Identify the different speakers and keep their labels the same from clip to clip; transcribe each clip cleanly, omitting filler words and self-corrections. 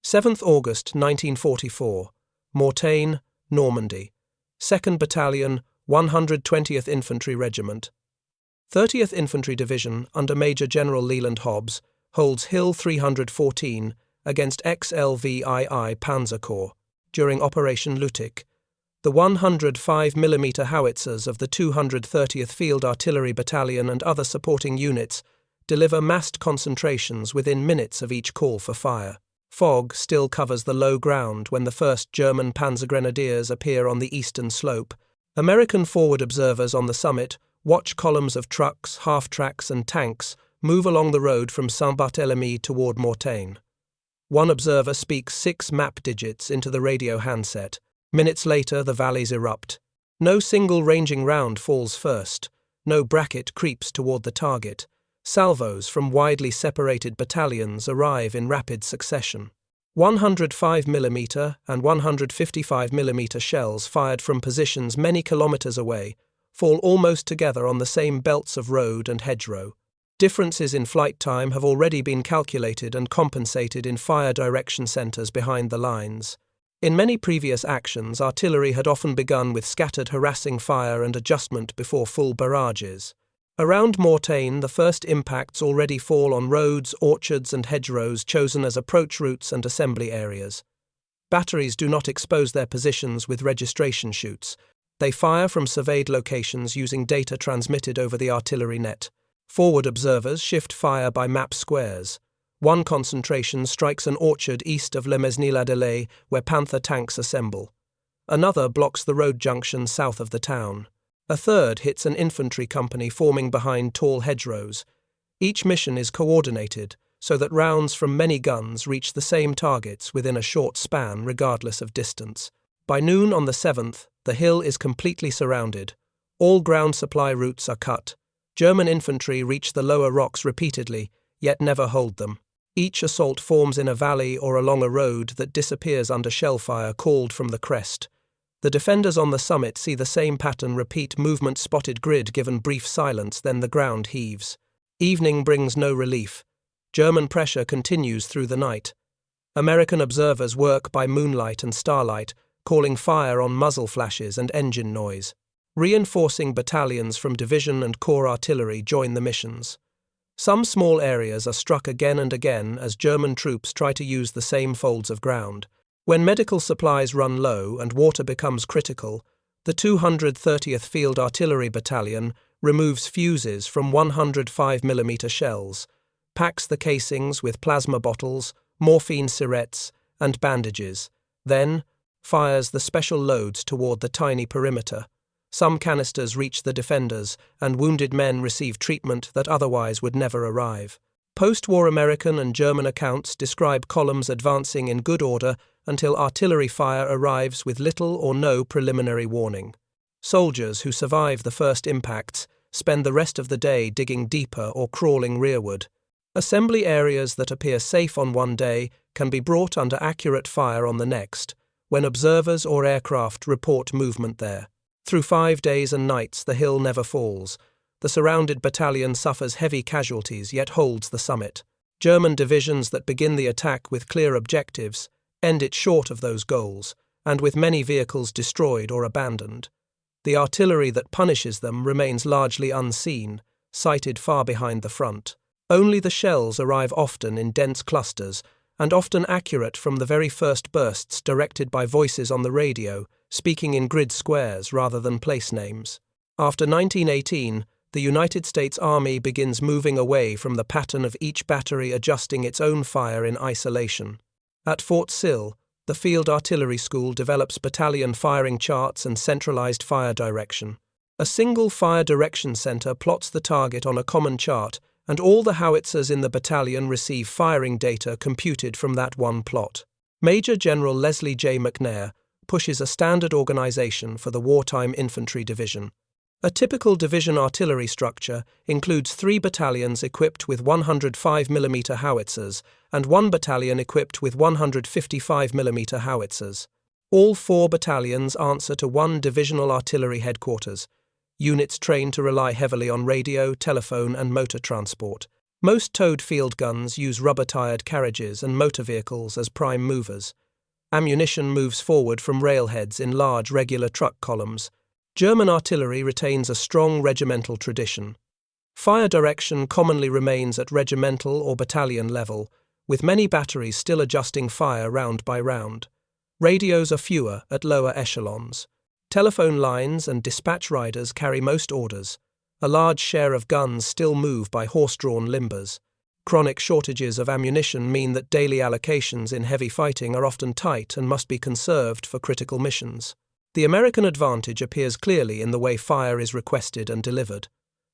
Speaker 1: 7th August 1944, Mortain, Normandy, 2nd Battalion, 120th Infantry Regiment. 30th Infantry Division under Major General Leland Hobbs holds Hill 314 against XLVII Panzer Corps during Operation Lutic. The 105mm howitzers of the 230th Field Artillery Battalion and other supporting units deliver massed concentrations within minutes of each call for fire. Fog still covers the low ground when the first German Panzergrenadiers appear on the eastern slope. American forward observers on the summit watch columns of trucks, half-tracks and tanks move along the road from Saint-Barthélemy toward Mortain. One observer speaks 6 map digits into the radio handset. Minutes later, the valleys erupt. No single ranging round falls first. No bracket creeps toward the target. Salvos from widely separated battalions arrive in rapid succession. 105mm and 155mm shells fired from positions many kilometers away fall almost together on the same belts of road and hedgerow. Differences in flight time have already been calculated and compensated in fire direction centers behind the lines. In many previous actions, artillery had often begun with scattered harassing fire and adjustment before full barrages. Around Mortain, the first impacts already fall on roads, orchards and hedgerows chosen as approach routes and assembly areas. Batteries do not expose their positions with registration chutes. They fire from surveyed locations using data transmitted over the artillery net. Forward observers shift fire by map squares. One concentration strikes an orchard east of Le Mesnil-Adelais where Panther tanks assemble. Another blocks the road junction south of the town. A third hits an infantry company forming behind tall hedgerows. Each mission is coordinated so that rounds from many guns reach the same targets within a short span regardless of distance. By noon on the 7th, the hill is completely surrounded. All ground supply routes are cut. German infantry reach the lower rocks repeatedly, yet never hold them. Each assault forms in a valley or along a road that disappears under shellfire called from the crest. The defenders on the summit see the same pattern repeat movement-spotted grid given brief silence, then the ground heaves. Evening brings no relief. German pressure continues through the night. American observers work by moonlight and starlight, calling fire on muzzle flashes and engine noise. Reinforcing battalions from division and corps artillery join the missions. Some small areas are struck again and again as German troops try to use the same folds of ground. When medical supplies run low and water becomes critical, the 230th Field Artillery Battalion removes fuses from 105mm shells, packs the casings with plasma bottles, morphine syrettes, and bandages, then fires the special loads toward the tiny perimeter. Some canisters reach the defenders, and wounded men receive treatment that otherwise would never arrive. Post-war American and German accounts describe columns advancing in good order until artillery fire arrives with little or no preliminary warning. Soldiers who survive the first impacts spend the rest of the day digging deeper or crawling rearward. Assembly areas that appear safe on one day can be brought under accurate fire on the next, when observers or aircraft report movement there. Through 5 days and nights, the hill never falls. The surrounded battalion suffers heavy casualties, yet holds the summit. German divisions that begin the attack with clear objectives end it short of those goals, and with many vehicles destroyed or abandoned. The artillery that punishes them remains largely unseen, sighted far behind the front. Only the shells arrive often in dense clusters, and often accurate from the very first bursts directed by voices on the radio, speaking in grid squares rather than place names. After 1918, the United States Army begins moving away from the pattern of each battery adjusting its own fire in isolation. At Fort Sill, the Field Artillery School develops battalion firing charts and centralized fire direction. A single fire direction center plots the target on a common chart, and all the howitzers in the battalion receive firing data computed from that one plot. Major General Leslie J. McNair pushes a standard organization for the wartime infantry division. A typical division artillery structure includes 3 battalions equipped with 105mm howitzers and 1 battalion equipped with 155mm howitzers. All 4 battalions answer to one divisional artillery headquarters, units trained to rely heavily on radio, telephone and motor transport. Most towed field guns use rubber-tired carriages and motor vehicles as prime movers. Ammunition moves forward from railheads in large regular truck columns. German artillery retains a strong regimental tradition. Fire direction commonly remains at regimental or battalion level, with many batteries still adjusting fire round by round. Radios are fewer at lower echelons. Telephone lines and dispatch riders carry most orders. A large share of guns still move by horse-drawn limbers. Chronic shortages of ammunition mean that daily allocations in heavy fighting are often tight and must be conserved for critical missions. The American advantage appears clearly in the way fire is requested and delivered.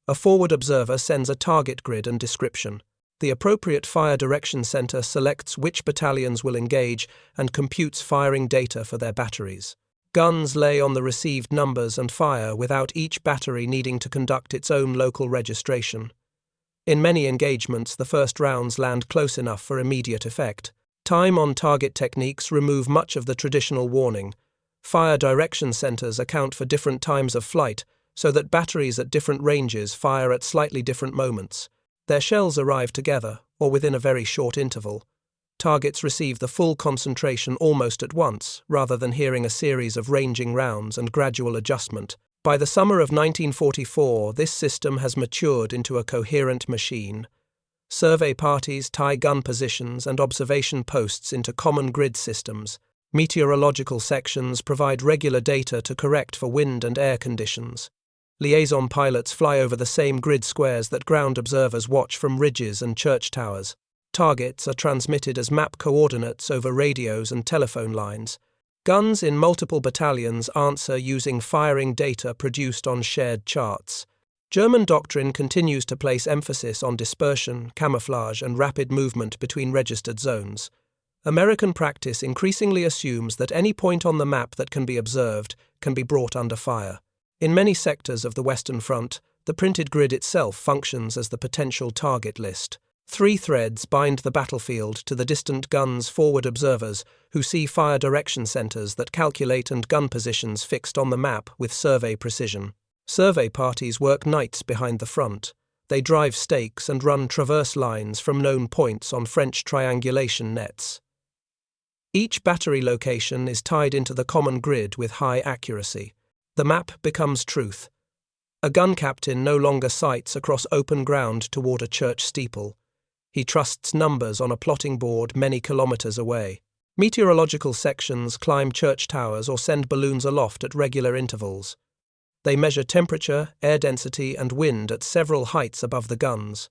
Speaker 1: A forward observer sends a target grid and description. The appropriate fire direction center selects which battalions will engage and computes firing data for their batteries. Guns lay on the received numbers and fire without each battery needing to conduct its own local registration. In many engagements, the first rounds land close enough for immediate effect. Time-on-target techniques remove much of the traditional warning. Fire direction centers account for different times of flight, so that batteries at different ranges fire at slightly different moments. Their shells arrive together, or within a very short interval. Targets receive the full concentration almost at once, rather than hearing a series of ranging rounds and gradual adjustment. By the summer of 1944, this system has matured into a coherent machine. Survey parties tie gun positions and observation posts into common grid systems. Meteorological sections provide regular data to correct for wind and air conditions. Liaison pilots fly over the same grid squares that ground observers watch from ridges and church towers. Targets are transmitted as map coordinates over radios and telephone lines. Guns in multiple battalions answer using firing data produced on shared charts. German doctrine continues to place emphasis on dispersion, camouflage, and rapid movement between registered zones. American practice increasingly assumes that any point on the map that can be observed can be brought under fire. In many sectors of the Western Front, the printed grid itself functions as the potential target list. 3 threads bind the battlefield to the distant gun's forward observers, who see fire direction centers that calculate and gun positions fixed on the map with survey precision. Survey parties work nights behind the front. They drive stakes and run traverse lines from known points on French triangulation nets. Each battery location is tied into the common grid with high accuracy. The map becomes truth. A gun captain no longer sights across open ground toward a church steeple. He trusts numbers on a plotting board many kilometers away. Meteorological sections climb church towers or send balloons aloft at regular intervals. They measure temperature, air density, and wind at several heights above the guns.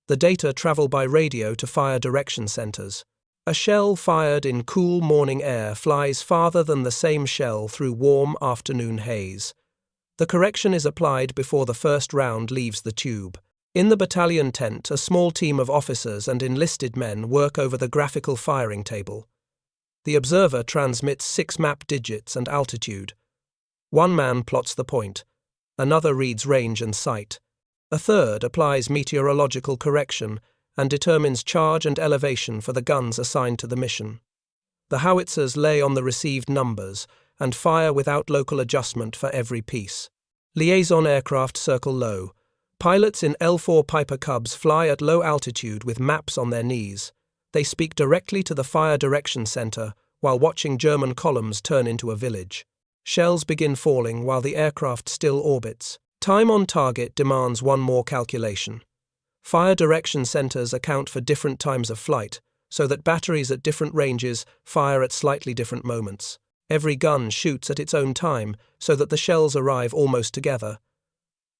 Speaker 1: The data travel by radio to fire direction centers. A shell fired in cool morning air flies farther than the same shell through warm afternoon haze. The correction is applied before the first round leaves the tube. In the battalion tent, a small team of officers and enlisted men work over the graphical firing table. The observer transmits 6 map digits and altitude. One man plots the point. Another reads range and sight. A third applies meteorological correction and determines charge and elevation for the guns assigned to the mission. The howitzers lay on the received numbers and fire without local adjustment for every piece. Liaison aircraft circle low. Pilots in L4 Piper Cubs fly at low altitude with maps on their knees. They speak directly to the fire direction center while watching German columns turn into a village. Shells begin falling while the aircraft still orbits. Time on target demands one more calculation. Fire direction centers account for different times of flight, so that batteries at different ranges fire at slightly different moments. Every gun shoots at its own time, so that the shells arrive almost together.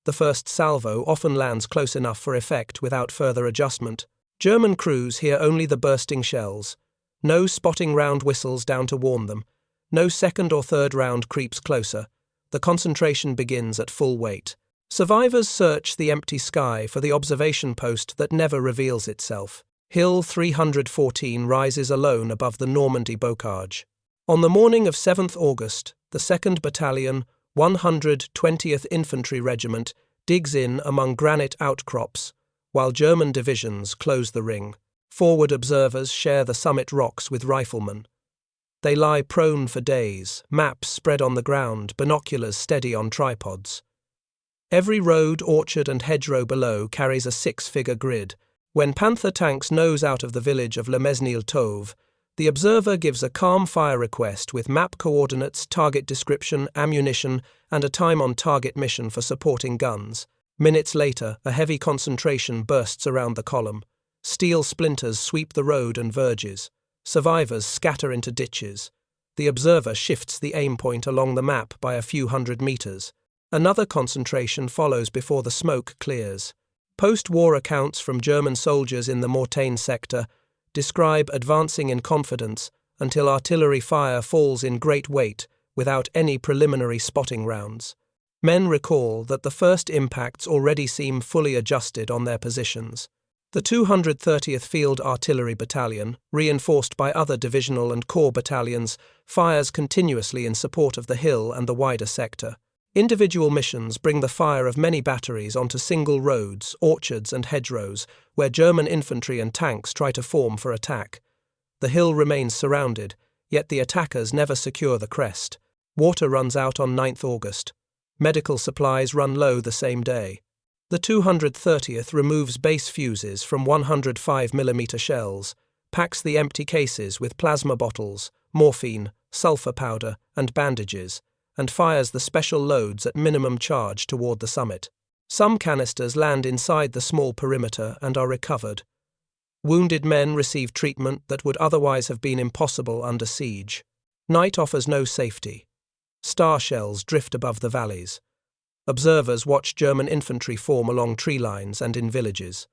Speaker 1: The first salvo often lands close enough for effect without further adjustment. German crews hear only the bursting shells. No spotting round whistles down to warn them. No second or third round creeps closer. The concentration begins at full weight. Survivors search the empty sky for the observation post that never reveals itself. Hill 314 rises alone above the Normandy bocage. On the morning of 7th August, the 2nd Battalion, 120th Infantry Regiment, digs in among granite outcrops, while German divisions close the ring. Forward observers share the summit rocks with riflemen. They lie prone for days, maps spread on the ground, binoculars steady on tripods. Every road, orchard and hedgerow below carries a 6-figure grid. When Panther tanks nose out of the village of Le Mesnil-Tauve, the observer gives a calm fire request with map coordinates, target description, ammunition, and a time-on-target mission for supporting guns. Minutes later, a heavy concentration bursts around the column. Steel splinters sweep the road and verges. Survivors scatter into ditches. The observer shifts the aim point along the map by a few hundred meters. Another concentration follows before the smoke clears. Post-war accounts from German soldiers in the Mortain sector describe advancing in confidence until artillery fire falls in great weight without any preliminary spotting rounds. Men recall that the first impacts already seem fully adjusted on their positions. The 230th Field Artillery Battalion, reinforced by other divisional and corps battalions, fires continuously in support of the hill and the wider sector. Individual missions bring the fire of many batteries onto single roads, orchards and hedgerows, where German infantry and tanks try to form for attack. The hill remains surrounded, yet the attackers never secure the crest. Water runs out on 9th August. Medical supplies run low the same day. The 230th removes base fuses from 105mm shells, packs the empty cases with plasma bottles, morphine, sulfur powder, and bandages, and fires the special loads at minimum charge toward the summit. Some canisters land inside the small perimeter and are recovered. Wounded men receive treatment that would otherwise have been impossible under siege. Night offers no safety. Star shells drift above the valleys. Observers watch German infantry form along tree lines and in villages.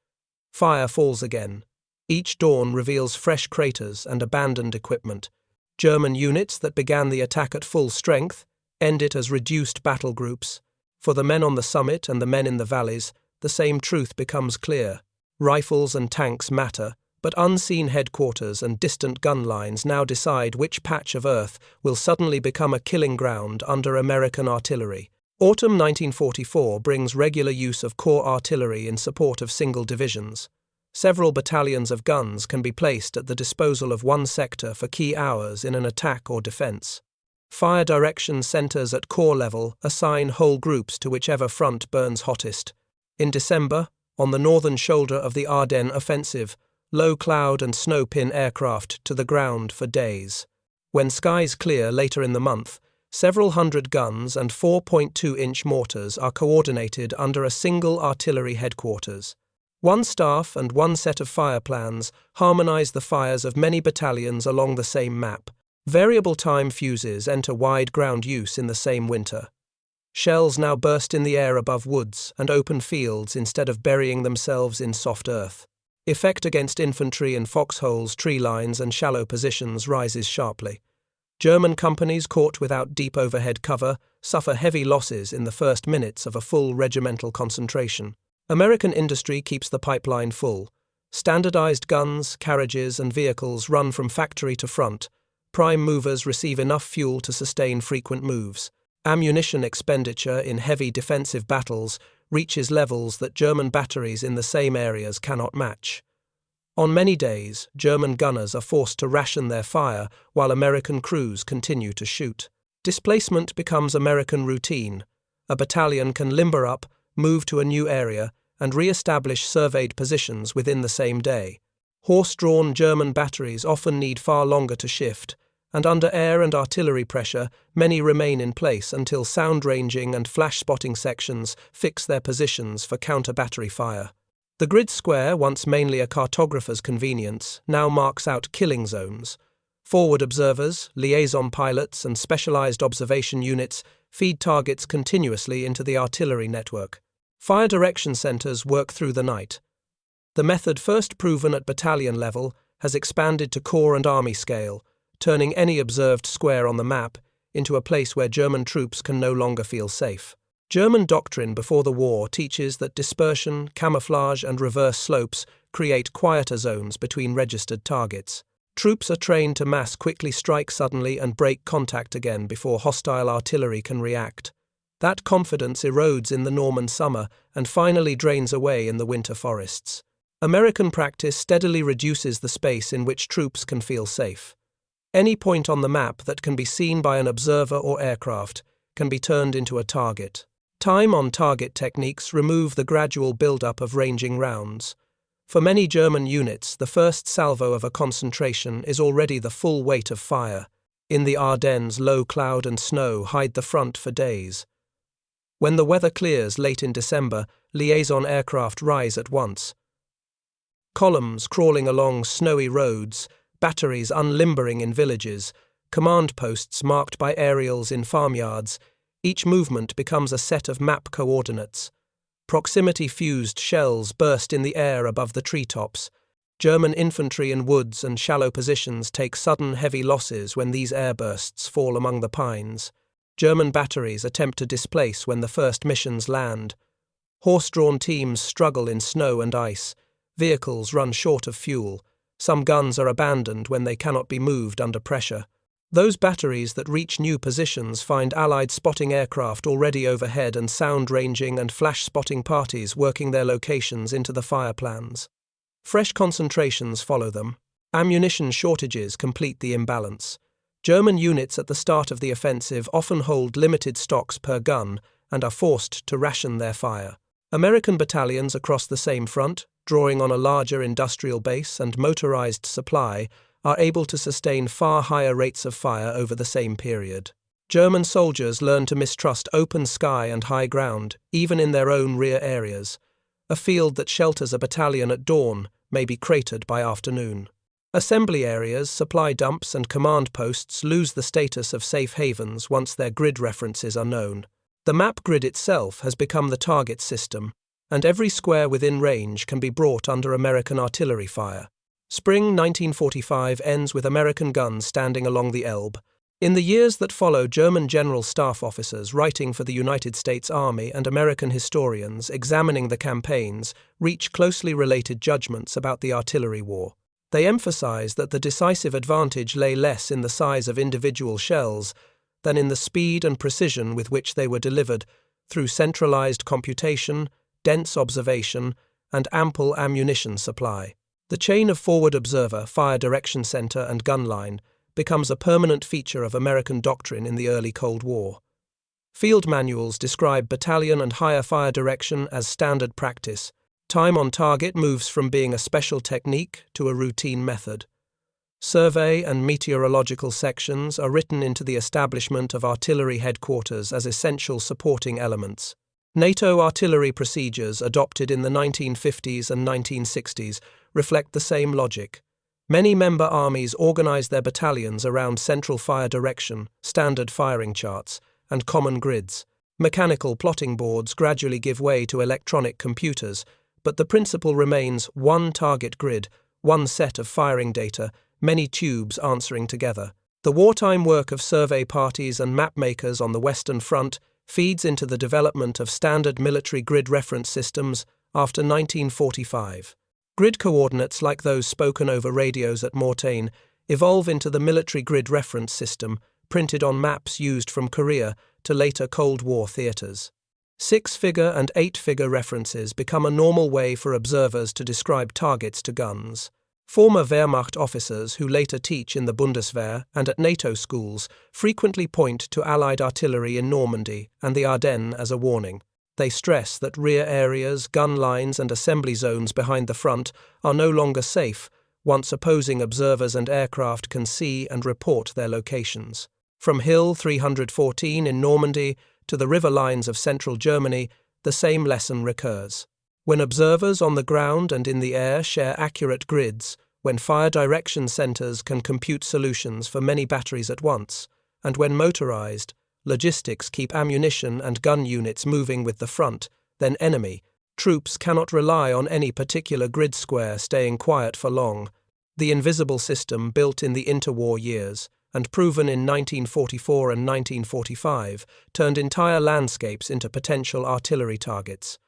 Speaker 1: Fire falls again. Each dawn reveals fresh craters and abandoned equipment. German units that began the attack at full strength end it as reduced battle groups. For the men on the summit and the men in the valleys, the same truth becomes clear. Rifles and tanks matter, but unseen headquarters and distant gun lines now decide which patch of earth will suddenly become a killing ground under American artillery. Autumn 1944 brings regular use of corps artillery in support of single divisions. Several battalions of guns can be placed at the disposal of one sector for key hours in an attack or defense. Fire direction centers at corps level assign whole groups to whichever front burns hottest. In December, on the northern shoulder of the Ardennes offensive, low cloud and snow pin aircraft to the ground for days. When skies clear later in the month, several hundred guns and 4.2-inch mortars are coordinated under a single artillery headquarters. One staff and one set of fire plans harmonize the fires of many battalions along the same map. Variable time fuses enter wide ground use in the same winter. Shells now burst in the air above woods and open fields instead of burying themselves in soft earth. Effect against infantry in foxholes, tree lines, and shallow positions rises sharply. German companies caught without deep overhead cover suffer heavy losses in the first minutes of a full regimental concentration. American industry keeps the pipeline full. Standardized guns, carriages, and vehicles run from factory to front. Prime movers receive enough fuel to sustain frequent moves. Ammunition expenditure in heavy defensive battles reaches levels that German batteries in the same areas cannot match. On many days, German gunners are forced to ration their fire while American crews continue to shoot. Displacement becomes American routine. A battalion can limber up, move to a new area, and re-establish surveyed positions within the same day. Horse-drawn German batteries often need far longer to shift, and under air and artillery pressure, many remain in place until sound-ranging and flash-spotting sections fix their positions for counter-battery fire. The grid square, once mainly a cartographer's convenience, now marks out killing zones. Forward observers, liaison pilots, and specialized observation units feed targets continuously into the artillery network. Fire direction centers work through the night. The method first proven at battalion level has expanded to corps and army scale, turning any observed square on the map into a place where German troops can no longer feel safe. German doctrine before the war teaches that dispersion, camouflage, and reverse slopes create quieter zones between registered targets. Troops are trained to mass quickly strike suddenly and break contact again before hostile artillery can react. That confidence erodes in the Norman summer and finally drains away in the winter forests. American practice steadily reduces the space in which troops can feel safe. Any point on the map that can be seen by an observer or aircraft can be turned into a target. Time-on-target techniques remove the gradual build-up of ranging rounds. For many German units, the first salvo of a concentration is already the full weight of fire. In the Ardennes, low cloud and snow hide the front for days. When the weather clears late in December, liaison aircraft rise at once. Columns crawling along snowy roads, batteries unlimbering in villages, command posts marked by aerials in farmyards, each movement becomes a set of map coordinates. Proximity-fused shells burst in the air above the treetops. German infantry in woods and shallow positions take sudden heavy losses when these airbursts fall among the pines. German batteries attempt to displace when the first missions land. Horse-drawn teams struggle in snow and ice. Vehicles run short of fuel. Some guns are abandoned when they cannot be moved under pressure. Those batteries that reach new positions find Allied spotting aircraft already overhead and sound-ranging and flash-spotting parties working their locations into the fire plans. Fresh concentrations follow them. Ammunition shortages complete the imbalance. German units at the start of the offensive often hold limited stocks per gun and are forced to ration their fire. American battalions across the same front, drawing on a larger industrial base and motorised supply, are able to sustain far higher rates of fire over the same period. German soldiers learn to mistrust open sky and high ground, even in their own rear areas. A field that shelters a battalion at dawn may be cratered by afternoon. Assembly areas, supply dumps and command posts lose the status of safe havens once their grid references are known. The map grid itself has become the target system, and every square within range can be brought under American artillery fire. Spring 1945 ends with American guns standing along the Elbe. In the years that follow, German general staff officers writing for the United States Army and American historians examining the campaigns reach closely related judgments about the artillery war. They emphasize that the decisive advantage lay less in the size of individual shells than in the speed and precision with which they were delivered through centralized computation, dense observation, and ample ammunition supply. The chain of forward observer, fire direction center, and gun line becomes a permanent feature of American doctrine in the early Cold War. Field manuals describe battalion and higher fire direction as standard practice. Time on target moves from being a special technique to a routine method. Survey and meteorological sections are written into the establishment of artillery headquarters as essential supporting elements. NATO artillery procedures adopted in the 1950s and 1960s reflect the same logic. Many member armies organize their battalions around central fire direction, standard firing charts, and common grids. Mechanical plotting boards gradually give way to electronic computers, but the principle remains one target grid, one set of firing data, many tubes answering together. The wartime work of survey parties and mapmakers on the Western Front feeds into the development of standard military grid reference systems after 1945. Grid coordinates like those spoken over radios at Mortain evolve into the military grid reference system, printed on maps used from Korea to later Cold War theaters. 6-figure and 8-figure references become a normal way for observers to describe targets to guns. Former Wehrmacht officers who later teach in the Bundeswehr and at NATO schools frequently point to Allied artillery in Normandy and the Ardennes as a warning. They stress that rear areas, gun lines and assembly zones behind the front are no longer safe once opposing observers and aircraft can see and report their locations. From Hill 314 in Normandy to the river lines of central Germany, the same lesson recurs. When observers on the ground and in the air share accurate grids, when fire direction centers can compute solutions for many batteries at once, and when motorized, logistics keep ammunition and gun units moving with the front, then enemy troops cannot rely on any particular grid square staying quiet for long. The invisible system built in the interwar years and proven in 1944 and 1945 turned entire landscapes into potential artillery targets.